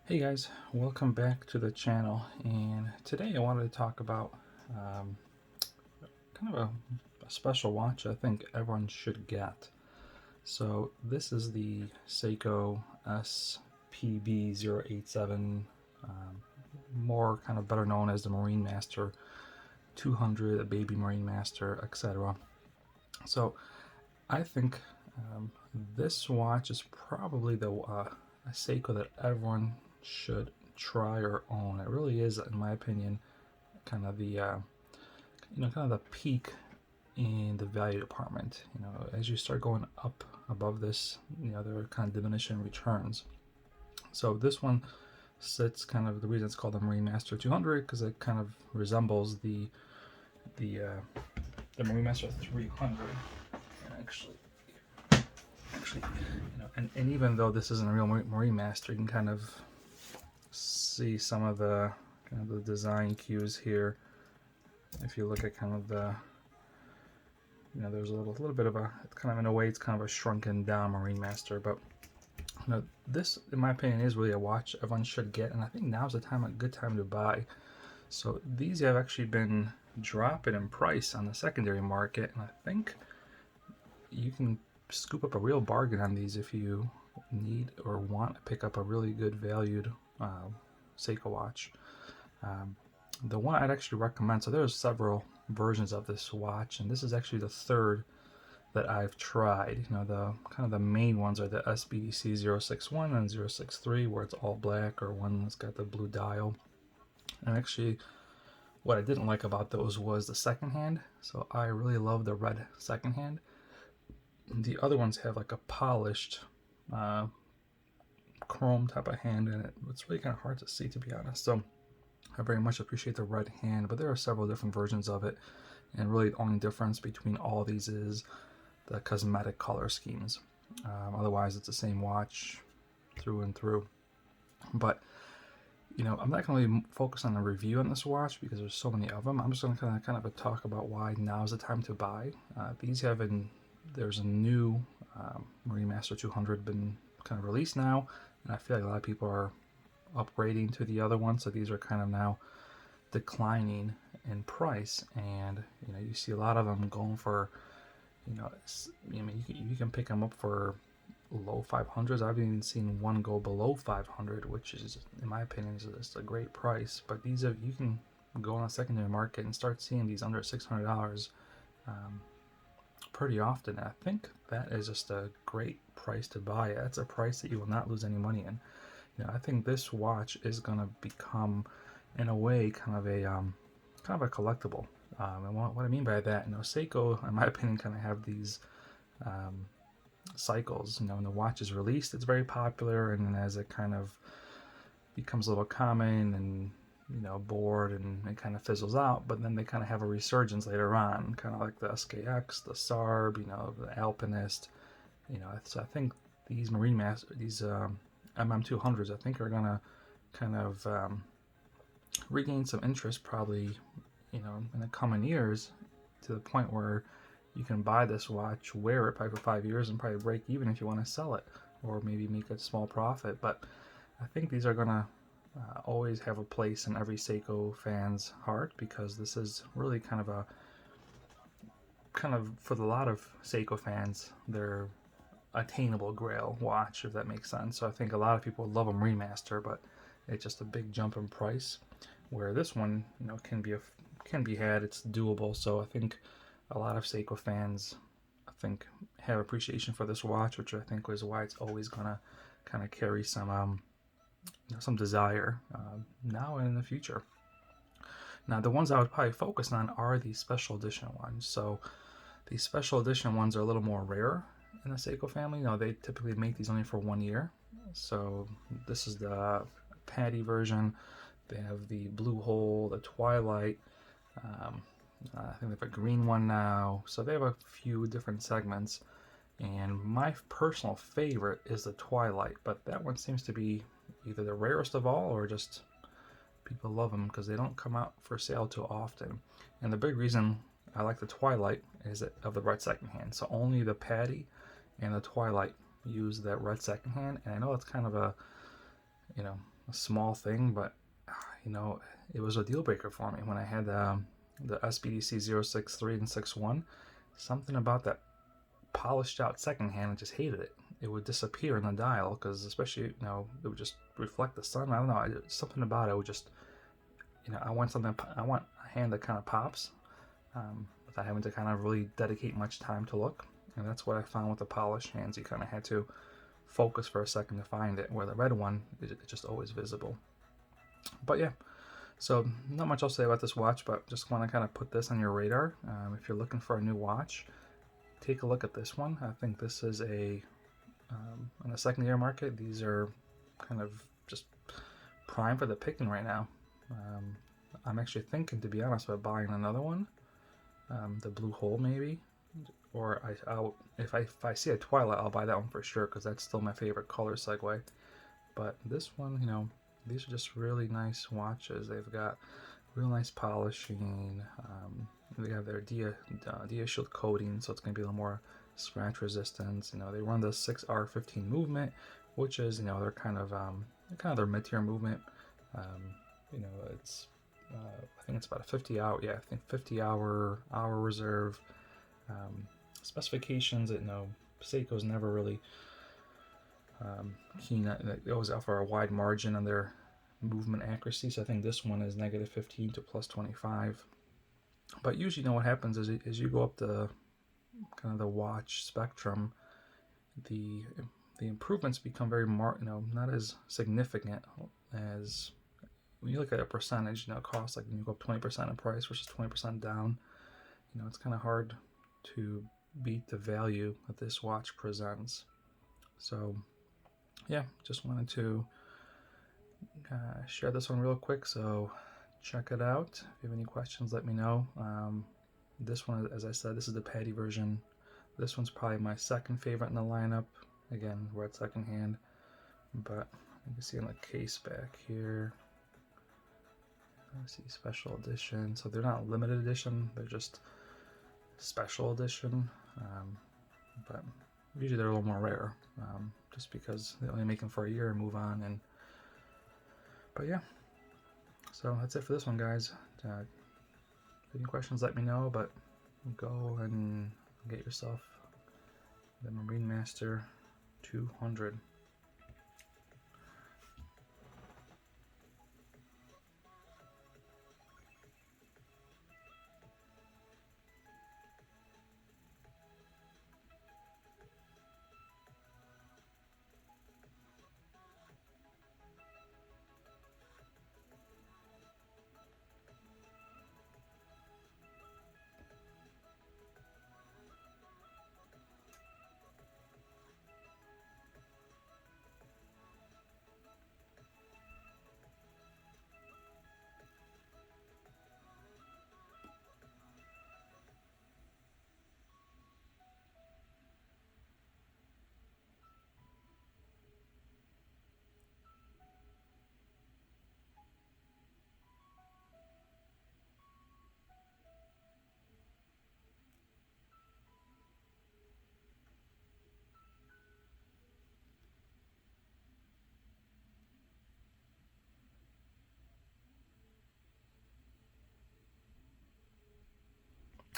Hey guys, welcome back to the channel, and today I wanted to talk about kind of a special watch I think everyone should get. So this is the Seiko SPB087, more kind of better known as the Marine Master 200, a Baby Marine Master, etc. So I think this watch is probably the a Seiko that everyone should try or own. It really is, in my opinion, kind of the kind of the peak in the value department. As you start going up above this, there are kind of diminishing returns. So this one sits kind of, the reason it's called the Marine Master 200 because it kind of resembles the Marine Master 300. And actually, and even though this isn't a real Marine Master, you can kind of see some of the design cues here. If you look at kind of the, there's a little bit of a, kind of in a way, it's kind of a shrunken down Marine Master, but this, in my opinion, is really a watch everyone should get, and I think now's a good time to buy. So these have actually been dropping in price on the secondary market, and I think you can scoop up a real bargain on these if you need or want to pick up a really good valued Seiko watch. The one I'd actually recommend, so there's several versions of this watch, and this is actually the third that I've tried. The kind of the main ones are the SBDC 061 and 063, where it's all black, or one that's got the blue dial. And actually, what I didn't like about those was the second hand, so I really love the red second hand. The other ones have like a polished chrome type of hand in it. It's really kind of hard to see, to be honest. So I very much appreciate the red hand, but there are several different versions of it, and really the only difference between all of these is the cosmetic color schemes. Otherwise, it's the same watch through and through. But I'm not going to really focus on the review on this watch because there's so many of them. I'm just going to kind of talk about why now's the time to buy. There's a new Marine Master 200 been kind of released now, and I feel like a lot of people are upgrading to the other one, so these are kind of now declining in price, and you see a lot of them going for, you can pick them up for low 500s. I've even seen one go below 500, which is, in my opinion, is just a great price. But you can go on a secondary market and start seeing these under $600 pretty often. I think that is just a great price to buy. That's a price that you will not lose any money in. I think this watch is going to become, in a way, kind of a collectible. And what I mean by that, Seiko, in my opinion, kind of have these cycles. When the watch is released, it's very popular, and then as it kind of becomes a little common and bored, and it kind of fizzles out, but then they kind of have a resurgence later on, kind of like the SKX, the Sarb, the Alpinist. So I think these these MM200s, I think, are gonna kind of regain some interest, probably, in the coming years, to the point where you can buy this watch, wear it probably for 5 years, and probably break even if you want to sell it, or maybe make a small profit. But I think these are gonna always have a place in every Seiko fan's heart, because this is really kind of for a lot of Seiko fans, they're attainable grail watch, if that makes sense. So I think a lot of people love a Marine Master, but it's just a big jump in price, where this one can be had. It's doable. So I think a lot of Seiko fans, I think, have appreciation for this watch, which I think is why it's always gonna kind of carry some desire now and in the future. Now, the ones I would probably focus on are the special edition ones. So the special edition ones are a little more rare in the Seiko family. They typically make these only for 1 year. So this is the Patty version. They have the Blue Hole, the Twilight. I think they have a green one now. So they have a few different segments. And my personal favorite is the Twilight, but that one seems to be either the rarest of all, or just people love them because they don't come out for sale too often. And the big reason I like the Twilight is of the red second hand. So only the Patty and the Twilight use that red second hand, and I know it's kind of a a small thing, but you know, it was a deal breaker for me when I had the SBDC 063 and 61. Something about that polished out second hand, I just hated it. It would disappear in the dial because, especially, you know, it would just reflect the sun. I don't know, something about it would just, you know, I want something. I want a hand that kind of pops, without having to kind of really dedicate much time to look. And that's what I found with the polished hands. You kind of had to focus for a second to find it. Where the red one, it's just always visible. But yeah, so not much else to say about this watch, but just want to kind of put this on your radar. If you're looking for a new watch, take a look at this one. I think this is a in the secondary market. These are kind of just prime for the picking right now. I'm actually thinking, to be honest, about buying another one, the blue hole maybe, or if I see a Twilight, I'll buy that one for sure because that's still my favorite color segue. But this one, you know, these are just really nice watches. They've got real nice polishing. They have their Dia Shield coating, so it's going to be a little more scratch resistance. You know, they run the 6R15 movement, which is, you know, they're kind of their mid-tier movement. You know, it's I think it's about a 50 hour. Yeah, I think 50 hour reserve. Specifications that, you know, Seiko's never really keen. They always offer a wide margin on their movement accuracy. So I think this one is -15 to +25. But usually, you know, what happens is as you go up the kind of the watch spectrum, the improvements become very not as significant as when you look at a percentage. You know, cost, like when you go up 20% in price versus 20% down. You know, it's kind of hard to beat the value that this watch presents. So yeah, just wanted to share this one real quick. So check it out. If you have any questions, let me know. This one, as I said, this is the Patty version. This one's probably my second favorite in the lineup. Again, we're at second hand, but you can see in the case back here. Let's see, special edition. So they're not limited edition, they're just special edition. But usually they're a little more rare, just because they only make them for a year and move on. But yeah, so that's it for this one, guys. If you have any questions, let me know. But go and get yourself the Marine Master 200.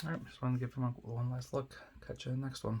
Alright, just wanted to give them one last look. Catch you in the next one.